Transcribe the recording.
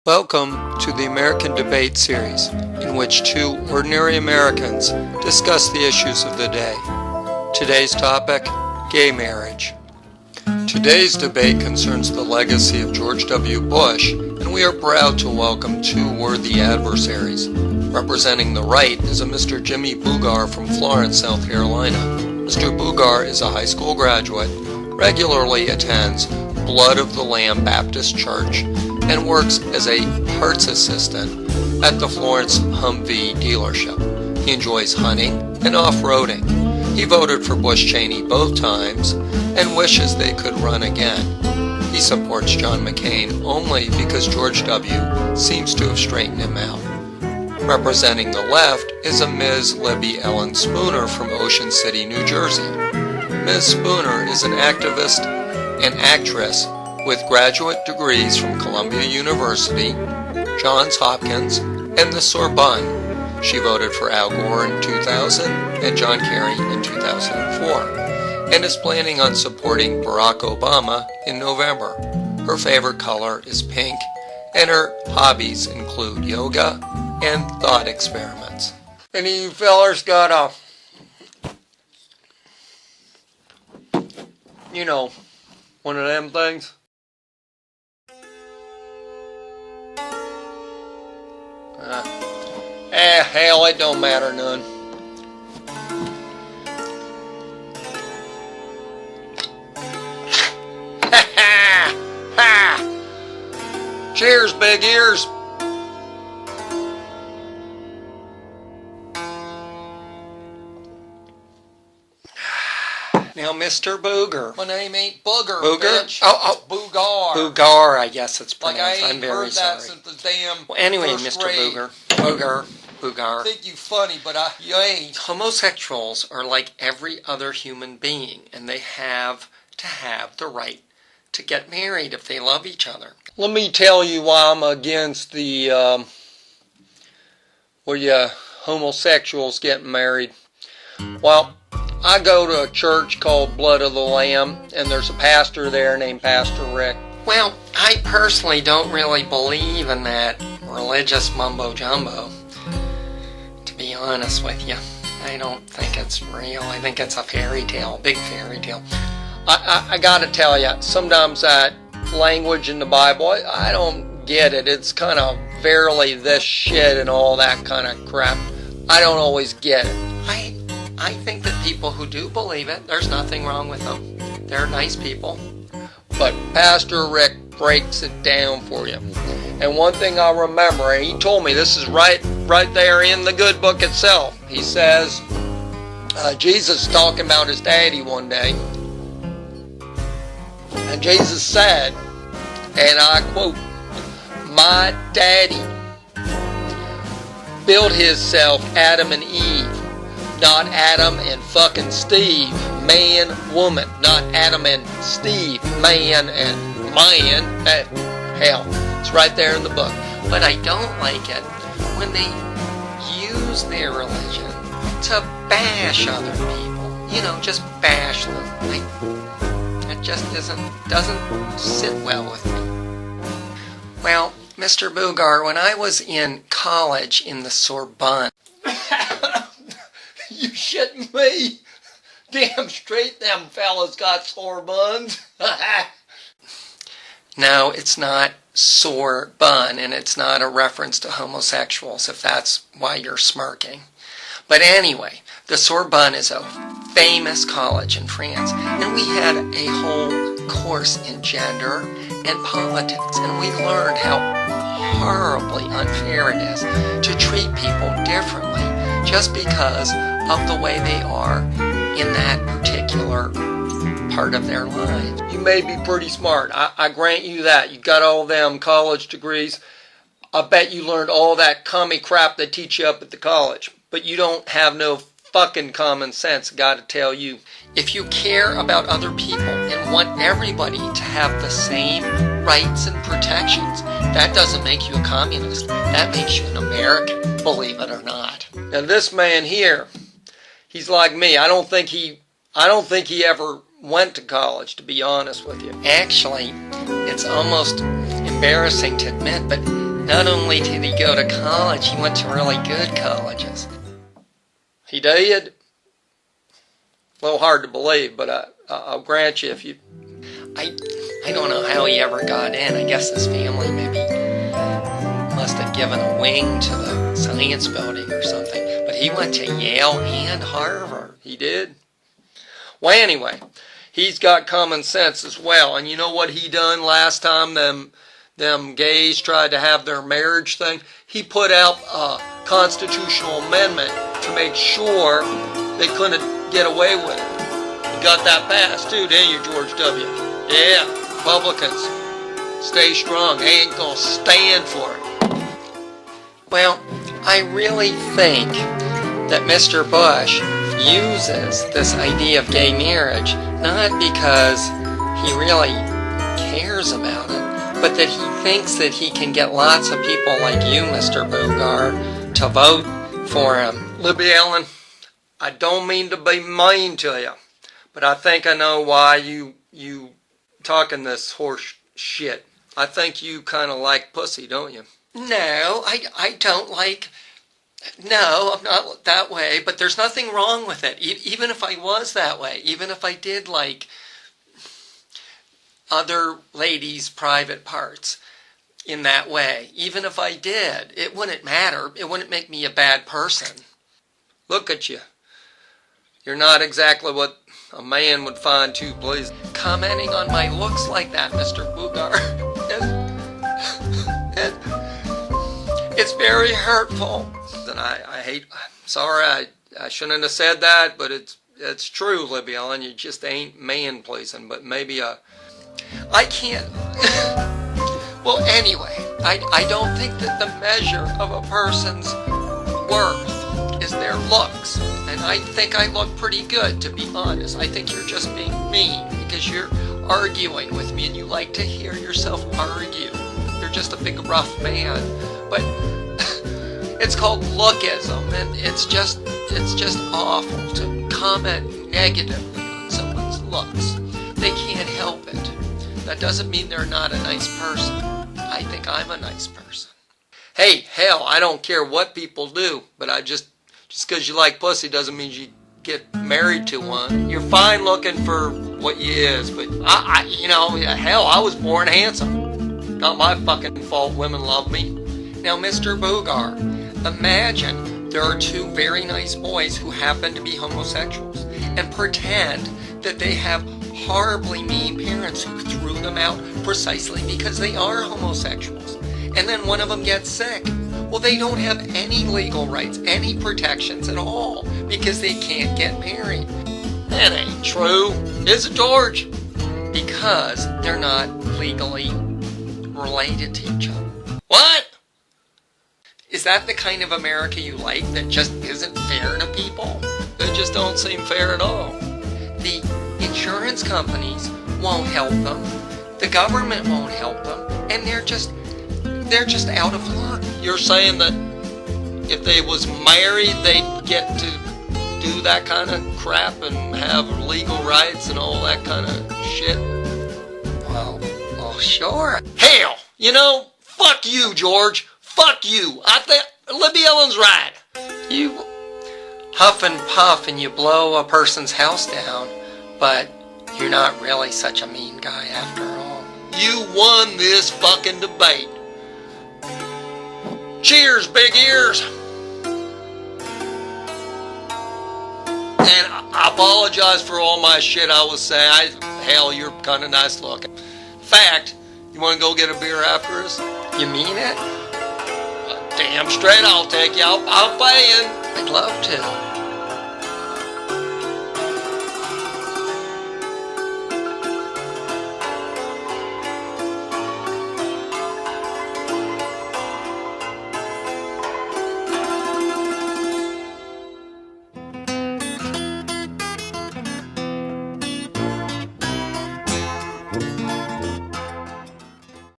Welcome to the American Debate Series, in which two ordinary Americans discuss the issues of the day. Today's topic, gay marriage. Today's debate concerns the legacy of George W. Bush, and we are proud to welcome two worthy adversaries. Representing the right is a Mr. Jimmy Boogar from Florence, South Carolina. Mr. Boogar is a high school graduate, regularly attends Blood of the Lamb Baptist Church, and works as a parts assistant at the Florence Humvee dealership. He enjoys hunting and off-roading. He voted for Bush Cheney both times and wishes they could run again. He supports John McCain only because George W. seems to have straightened him out. Representing the left is a Ms. Libby Ellen Spooner from Ocean City, New Jersey. Ms. Spooner is an activist and actress with graduate degrees from Columbia University, Johns Hopkins, and the Sorbonne. She voted for Al Gore in 2000 and John Kerry in 2004, and is planning on supporting Barack Obama in November. Her favorite color is pink, and her hobbies include yoga and thought experiments. Any of you fellers got one of them things? Hell, it don't matter none. Ha! Cheers, big ears. Now, Mr. Booger. My name ain't Booger, Booger? bitch. Oh. It's Boogar. Boogar, I guess it's Like pronounced. I ain't I'm very heard sorry. that since the damn Well, anyway, first Mr. grade. Booger. I Boogar. think you funny, but you ain't. Homosexuals are like every other human being, and they have to have the right to get married if they love each other. Let me tell you why I'm against the homosexuals getting married. Well, I go to a church called Blood of the Lamb, and there's a pastor there named Pastor Rick. Well, I personally don't really believe in that religious mumbo-jumbo, to be honest with you. I don't think it's real. I think it's a fairy tale, big fairy tale. I gotta tell you, sometimes that language in the Bible, I don't get it. It's kind of verily this shit and all that kind of crap. I don't always get it. I think that people who do believe it, there's nothing wrong with them. They're nice people. But Pastor Rick breaks it down for you. And one thing I remember, and he told me this is right there in the good book itself. He says, Jesus talking about his daddy one day. And Jesus said, and I quote, "My daddy built himself Adam and Eve. Not Adam and fucking Steve, man, woman. Not Adam and Steve, man and man." Hell, it's right there in the book. But I don't like it when they use their religion to bash other people. Just bash them. It just doesn't sit well with me. Well, Mr. Boogar, when I was in college in the Sorbonne, you shitting me? Damn straight them fellas got sore buns. No, it's not sore bun, and it's not a reference to homosexuals, if that's why you're smirking. But anyway, the Sorbonne is a famous college in France, and we had a whole course in gender and politics, and we learned how horribly unfair it is to treat people differently just because of the way they are in that particular part of their lives. You may be pretty smart. I grant you that. You got all them college degrees. I bet you learned all that commie crap they teach you up at the college. But you don't have no fucking common sense, gotta tell you. If you care about other people and want everybody to have the same rights and protections, that doesn't make you a communist. That makes you an American, believe it or not. Now this man here, he's like me. I don't think he ever went to college, to be honest with you. Actually, it's almost embarrassing to admit, but Not only did he go to college, he went to really good colleges. He did? A little hard to believe, but I'll grant you if you... I don't know how he ever got in. I guess his family maybe must have given a wing to the science building or something. But he went to Yale and Harvard. He did? Well, anyway, he's got common sense as well. And you know what he done last time them gays tried to have their marriage thing? He put out a constitutional amendment to make sure they couldn't get away with it. You got that passed too, didn't you, George W.? Yeah, Republicans, stay strong. They ain't gonna stand for it. Well, I really think that Mr. Bush uses this idea of gay marriage not because he really cares about it, but that he thinks that he can get lots of people like you, Mr. Boogar, to vote for him. Libby Ellen, I don't mean to be mean to you, but I think I know why you talking this horse shit. I think you kind of like pussy, don't you? No, I don't like... No, I'm not that way, but there's nothing wrong with it. Even if I was that way, even if I did like other ladies' private parts in that way, even if I did, it wouldn't matter. It wouldn't make me a bad person. Look at you. You're not exactly what a man would find too pleasing. Commenting on my looks like that, Mr. Boogar, it's very hurtful. And I hate, sorry, I shouldn't have said that, but it's true, Libby Ellen. You just ain't man pleasing, but maybe I can't. Well, anyway, I don't think that the measure of a person's worth is their looks. And I think I look pretty good, to be honest. I think you're just being mean because you're arguing with me and you like to hear yourself argue. You're just a big rough man. But it's called lookism, and it's just awful to comment negatively on someone's looks. They can't help it. That doesn't mean they're not a nice person. I think I'm a nice person. Hey, hell, I don't care what people do, but just because you like pussy doesn't mean you get married to one. You're fine looking for what you is, but hell, I was born handsome. Not my fucking fault women love me. Now, Mr. Boogar, imagine there are two very nice boys who happen to be homosexuals and pretend that they have horribly mean parents who threw them out precisely because they are homosexuals. And then one of them gets sick. Well, they don't have any legal rights, any protections at all because they can't get married. That ain't true. Is it, George? Because they're not legally related to each other. What? Is that the kind of America you like that just isn't fair to people? It just don't seem fair at all. The insurance companies won't help them. The government won't help them. And they're just out of luck. You're saying that if they was married, they'd get to do that kind of crap and have legal rights and all that kind of shit? Well, sure. Hell, fuck you, George. Fuck you. I think Libby Ellen's right. You huff and puff and you blow a person's house down, but you're not really such a mean guy after all. You won this fucking debate. Cheers, big ears. And I apologize for all my shit I was saying. Hell, you're kind of nice looking. In fact, you want to go get a beer after us? You mean it? Damn straight I'll take you. I'll pay you. I'd love to.